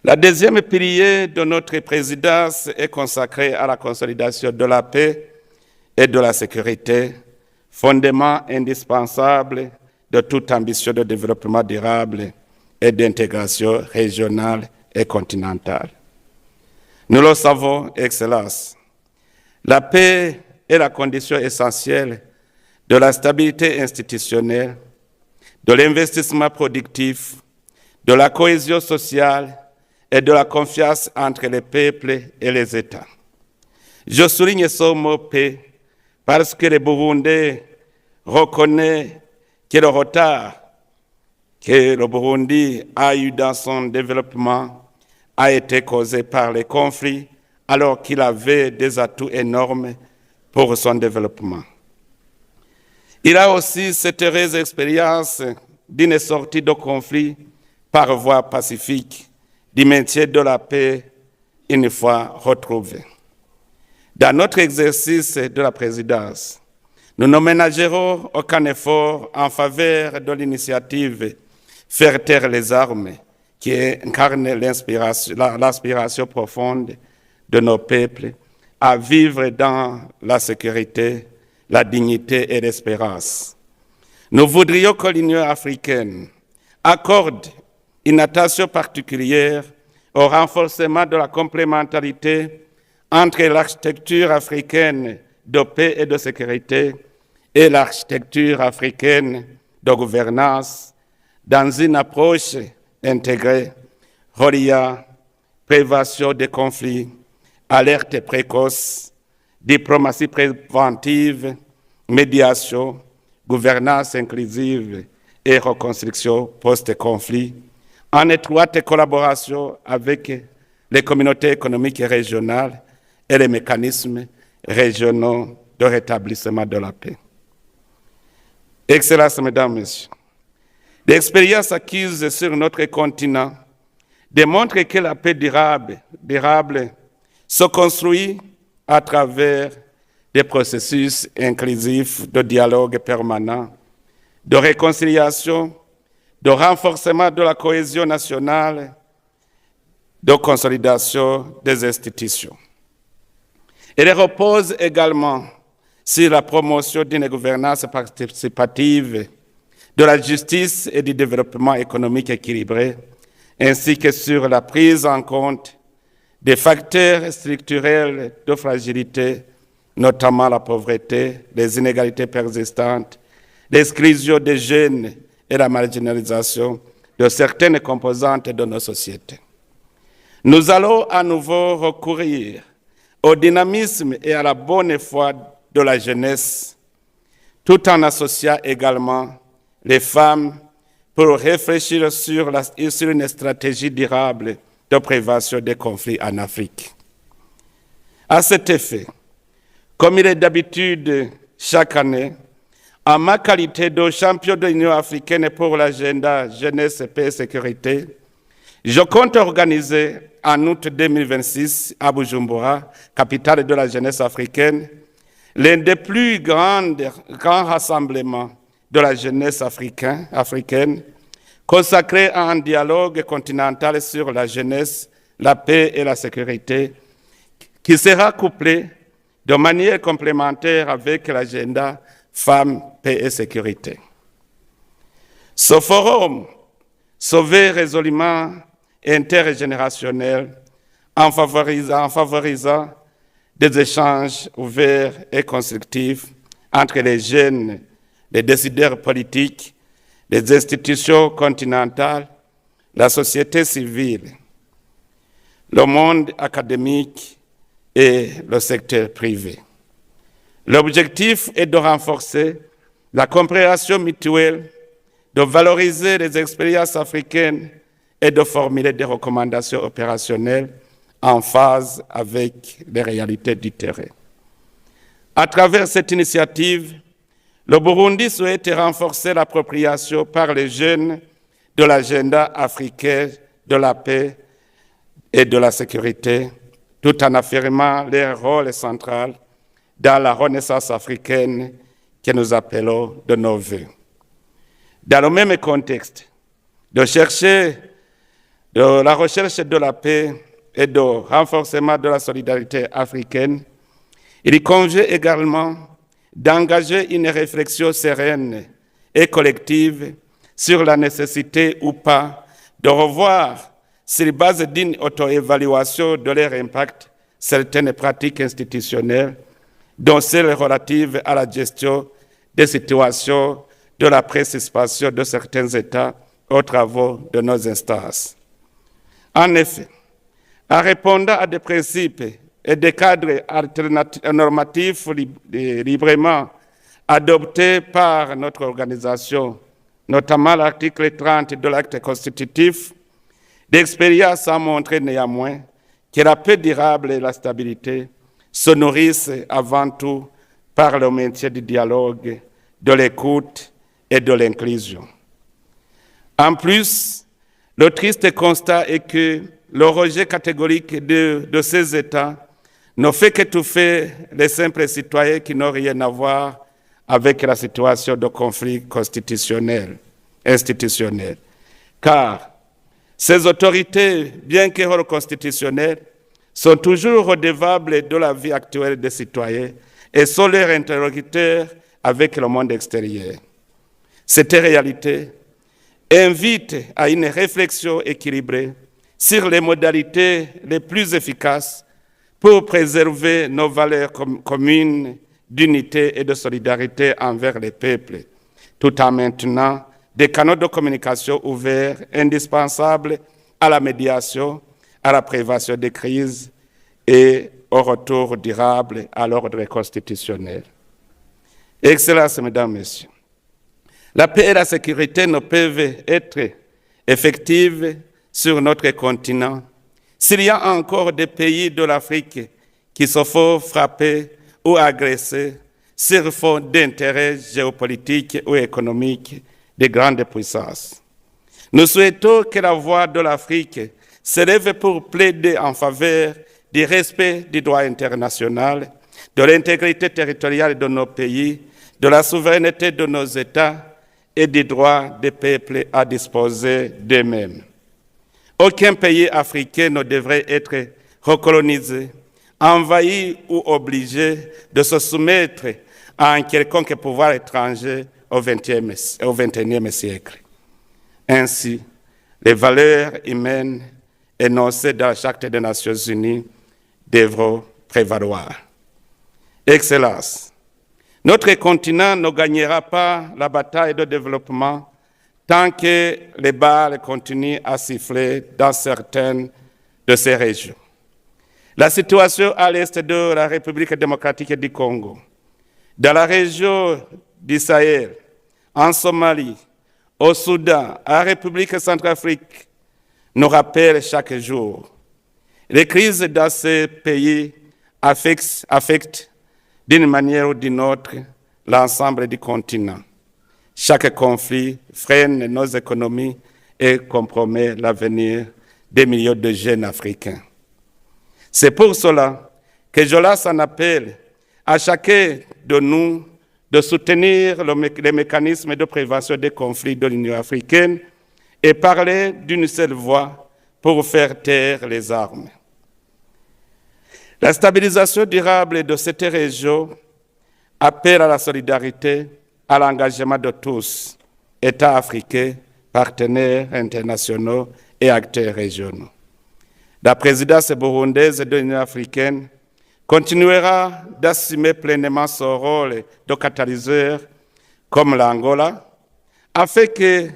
La deuxième pilier de notre présidence est consacrée à la consolidation de la paix et de la sécurité, fondement indispensable de toute ambition de développement durable et d'intégration régionale et continentale. Nous le savons, Excellence, la paix est la condition essentielle de la stabilité institutionnelle, de l'investissement productif, de la cohésion sociale et de la confiance entre les peuples et les États. Je souligne ce mot paix parce que le Burundi reconnaît que le retard que le Burundi a eu dans son développement a été causé par les conflits alors qu'il avait des atouts énormes pour son développement. Il a aussi cette heureuse expérience d'une sortie de conflit par voie pacifique, du maintien de la paix une fois retrouvée. Dans notre exercice de la présidence, nous ne ménagerons aucun effort en faveur de l'initiative Faire taire les armes, qui incarne l'aspiration profonde de nos peuples à vivre dans la sécurité, la dignité et l'espérance. Nous voudrions que l'Union africaine accorde une attention particulière au renforcement de la complémentarité entre l'architecture africaine de paix et de sécurité et l'architecture africaine de gouvernance dans une approche intégrée, reliant prévention des conflits, alerte précoce, diplomatie préventive, médiation, gouvernance inclusive et reconstruction post-conflit, en étroite collaboration avec les communautés économiques et régionales et les mécanismes régionaux de rétablissement de la paix. Excellences, Mesdames, Messieurs, l'expérience acquise sur notre continent démontre que la paix durable se construit à travers des processus inclusifs de dialogue permanent, de réconciliation, de renforcement de la cohésion nationale, de consolidation des institutions. Elle repose également sur la promotion d'une gouvernance participative, de la justice et du développement économique équilibré, ainsi que sur la prise en compte des facteurs structurels de fragilité, notamment la pauvreté, les inégalités persistantes, l'exclusion des jeunes et la marginalisation de certaines composantes de nos sociétés. Nous allons à nouveau recourir au dynamisme et à la bonne foi de la jeunesse, tout en associant également les femmes pour réfléchir sur une stratégie durable de prévention des conflits en Afrique. À cet effet, comme il est d'habitude chaque année, en ma qualité de champion de l'Union africaine pour l'agenda jeunesse, paix et sécurité, je compte organiser en août 2026 à Bujumbura, capitale de la jeunesse africaine, l'un des plus grands rassemblements de la jeunesse africaine, consacré à un dialogue continental sur la jeunesse, la paix et la sécurité, qui sera couplé de manière complémentaire avec l'agenda Femmes, paix et sécurité. Ce forum se veut résolument intergénérationnel en favorisant des échanges ouverts et constructifs entre les jeunes, les décideurs politiques, les institutions continentales, la société civile, le monde académique et le secteur privé. L'objectif est de renforcer la compréhension mutuelle, de valoriser les expériences africaines et de formuler des recommandations opérationnelles en phase avec les réalités du terrain. À travers cette initiative, le Burundi souhaite renforcer l'appropriation par les jeunes de l'agenda africain de la paix et de la sécurité, tout en affirmant leur rôle central dans la renaissance africaine que nous appelons de nos vœux. Dans le même contexte, de chercher de la recherche de la paix et de renforcement de la solidarité africaine, il convient également d'engager une réflexion sereine et collective sur la nécessité ou pas de revoir, sur base d'une auto-évaluation de leur impact, certaines pratiques institutionnelles, dont celles relatives à la gestion des situations de la participation de certains États aux travaux de nos instances. En effet, en répondant à des principes et des cadres normatifs librement adoptés par notre organisation, notamment l'article 30 de l'acte constitutif, l'expérience a montré néanmoins que la paix durable et la stabilité se nourrissent avant tout par le maintien du dialogue, de l'écoute et de l'inclusion. En plus, le triste constat est que le rejet catégorique de ces États ne fait qu'étouffer les simples citoyens qui n'ont rien à voir avec la situation de conflit constitutionnel, institutionnel. Car ces autorités, bien que hors constitutionnelles, sont toujours redevables de la vie actuelle des citoyens et sont leurs interlocuteurs avec le monde extérieur. Cette réalité invite à une réflexion équilibrée sur les modalités les plus efficaces pour préserver nos valeurs communes d'unité et de solidarité envers les peuples, tout en maintenant des canaux de communication ouverts, indispensables à la médiation, à la prévention des crises et au retour durable à l'ordre constitutionnel. Excellences, Mesdames, Messieurs, la paix et la sécurité ne peuvent être effectives sur notre continent s'il y a encore des pays de l'Afrique qui se font frapper ou agresser sur fond d'intérêts géopolitiques ou économiques des grandes puissances. Nous souhaitons que la voix de l'Afrique s'élève pour plaider en faveur du respect du droit international, de l'intégrité territoriale de nos pays, de la souveraineté de nos États et du droit des peuples à disposer d'eux-mêmes. Aucun pays africain ne devrait être recolonisé, envahi ou obligé de se soumettre à un quelconque pouvoir étranger au XXIe siècle. Ainsi, les valeurs humaines énoncées dans la Charte des Nations Unies devront prévaloir. Excellence, notre continent ne gagnera pas la bataille de développement tant que les balles continuent à siffler dans certaines de ces régions. La situation à l'est de la République démocratique du Congo, dans la région du Sahel, en Somalie, au Soudan, à la République centrafrique, nous rappelle chaque jour. Les crises dans ces pays affectent d'une manière ou d'une autre l'ensemble du continent. Chaque conflit freine nos économies et compromet l'avenir des millions de jeunes Africains. C'est pour cela que je lance un appel à chacun de nous de soutenir les mécanismes de prévention des conflits de l'Union africaine et parler d'une seule voix pour faire taire les armes. La stabilisation durable de cette région appelle à la solidarité, à l'engagement de tous, États africains, partenaires internationaux et acteurs régionaux. La présidence burundaise de l'Union africaine continuera d'assumer pleinement son rôle de catalyseur comme l'Angola, afin que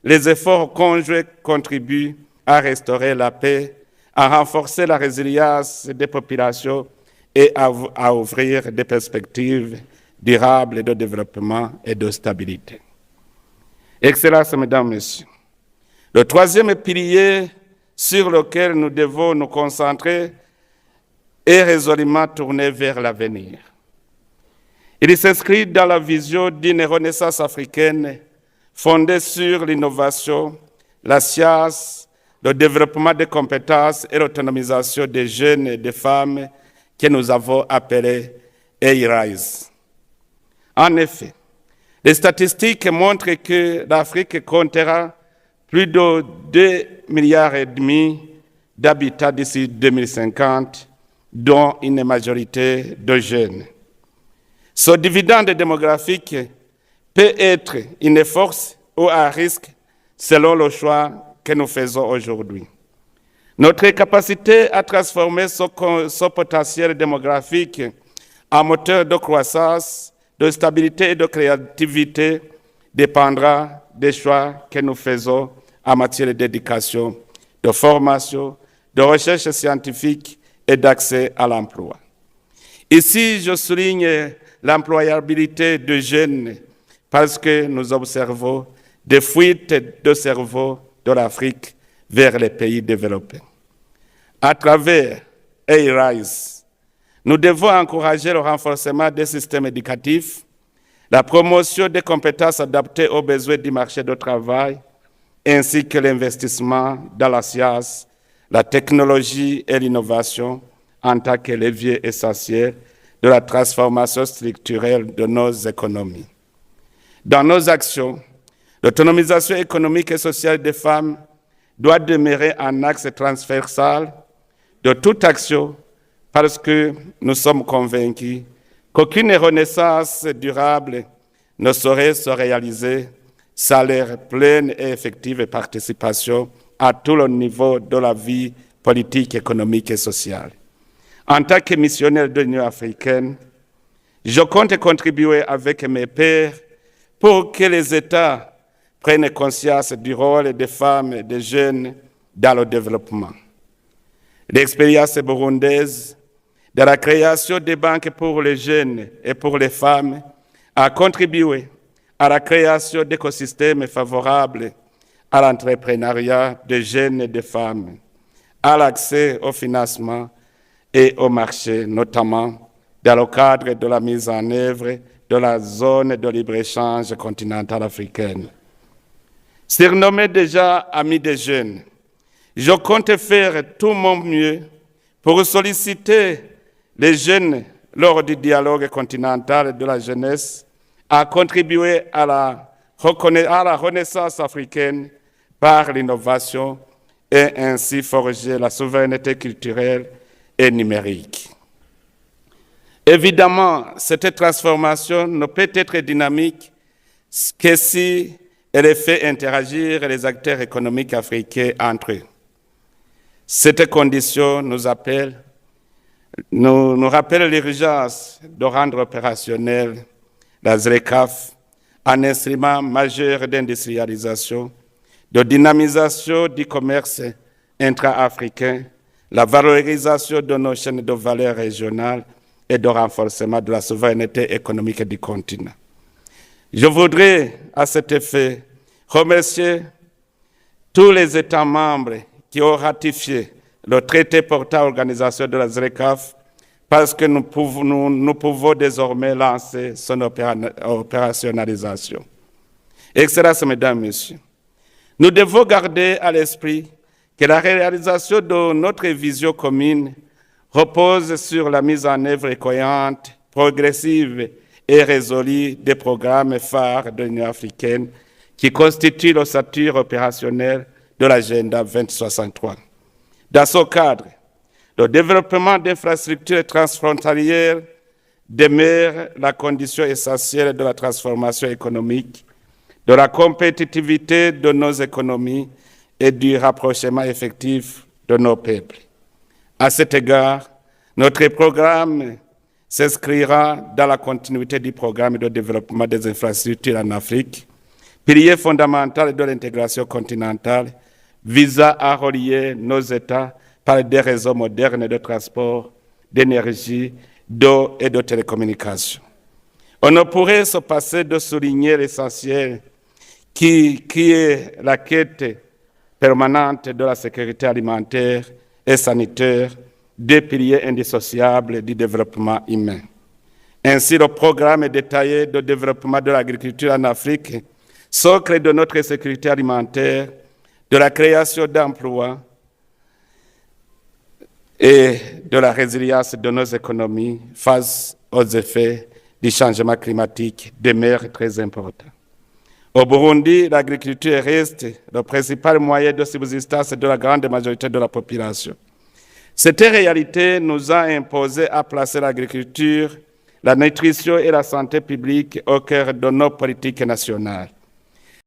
les efforts conjoints contribuent à restaurer la paix, à renforcer la résilience des populations et à ouvrir des perspectives durables de développement et de stabilité. Excellences, Mesdames, Messieurs, le troisième pilier sur lequel nous devons nous concentrer est résolument tourné vers l'avenir. Il s'inscrit dans la vision d'une renaissance africaine fondée sur l'innovation, la science, le développement des compétences et l'autonomisation des jeunes et des femmes que nous avons appelés EIRISE. En effet, les statistiques montrent que l'Afrique comptera plus de 2 milliards et demi d'habitants d'ici 2050, dont une majorité de jeunes. Ce dividende démographique peut être une force ou un risque selon le choix que nous faisons aujourd'hui. Notre capacité à transformer ce potentiel démographique en moteur de croissance, de stabilité et de créativité dépendra des choix que nous faisons en matière d'éducation, de formation, de recherche scientifique et d'accès à l'emploi. Ici, je souligne l'employabilité de jeunes parce que nous observons des fuites de cerveau de l'Afrique vers les pays développés. À travers A-Rise, nous devons encourager le renforcement des systèmes éducatifs, la promotion des compétences adaptées aux besoins du marché du travail, ainsi que l'investissement dans la science, la technologie et l'innovation en tant que levier essentiel de la transformation structurelle de nos économies. Dans nos actions, l'autonomisation économique et sociale des femmes doit demeurer un axe transversal de toute action parce que nous sommes convaincus qu'aucune renaissance durable ne saurait se réaliser sans leur pleine et effective participation à tous les niveaux de la vie politique, économique et sociale. En tant que missionnaire de l'Union africaine, je compte contribuer avec mes pairs pour que les États prennent conscience du rôle des femmes et des jeunes dans le développement. L'expérience burundaise de la création des banques pour les jeunes et pour les femmes a contribué à la création d'écosystèmes favorables à l'entrepreneuriat des jeunes et des femmes, à l'accès au financement et au marché, notamment dans le cadre de la mise en œuvre de la zone de libre-échange continentale africaine. Surnommé déjà ami des jeunes, je compte faire tout mon mieux pour solliciter les jeunes lors du dialogue continental de la jeunesse à contribuer à la renaissance africaine par l'innovation et ainsi forger la souveraineté culturelle et numérique. Évidemment, cette transformation ne peut être dynamique que si elle fait interagir les acteurs économiques africains entre eux. Cette condition nous rappelle l'urgence de rendre opérationnel la ZLECAf, un instrument majeur d'industrialisation, de dynamisation du commerce intra-africain, la valorisation de nos chaînes de valeur régionales et de renforcement de la souveraineté économique du continent. Je voudrais, à cet effet, remercier tous les États membres qui ont ratifié le traité portant organisation de la ZLECAf parce que nous pouvons désormais lancer son opérationnalisation. Excellences, Mesdames, Messieurs, nous devons garder à l'esprit que la réalisation de notre vision commune repose sur la mise en œuvre cohérente, progressive et résolue des programmes phares de l'Union africaine qui constituent l'ossature opérationnelle de l'agenda 2063. Dans ce cadre, le développement d'infrastructures transfrontalières demeure la condition essentielle de la transformation économique, de la compétitivité de nos économies et du rapprochement effectif de nos peuples. À cet égard, notre programme s'inscrira dans la continuité du programme de développement des infrastructures en Afrique, pilier fondamental de l'intégration continentale visant à relier nos États par des réseaux modernes de transport, d'énergie, d'eau et de télécommunications. On ne pourrait se passer de souligner l'essentiel qui est la quête permanente de la sécurité alimentaire et sanitaire, deux piliers indissociables du développement humain. Ainsi, le programme détaillé de développement de l'agriculture en Afrique, socle de notre sécurité alimentaire, de la création d'emplois et de la résilience de nos économies face aux effets du changement climatique demeure très important. Au Burundi, l'agriculture reste le principal moyen de subsistance de la grande majorité de la population. Cette réalité nous a imposé à placer l'agriculture, la nutrition et la santé publique au cœur de nos politiques nationales.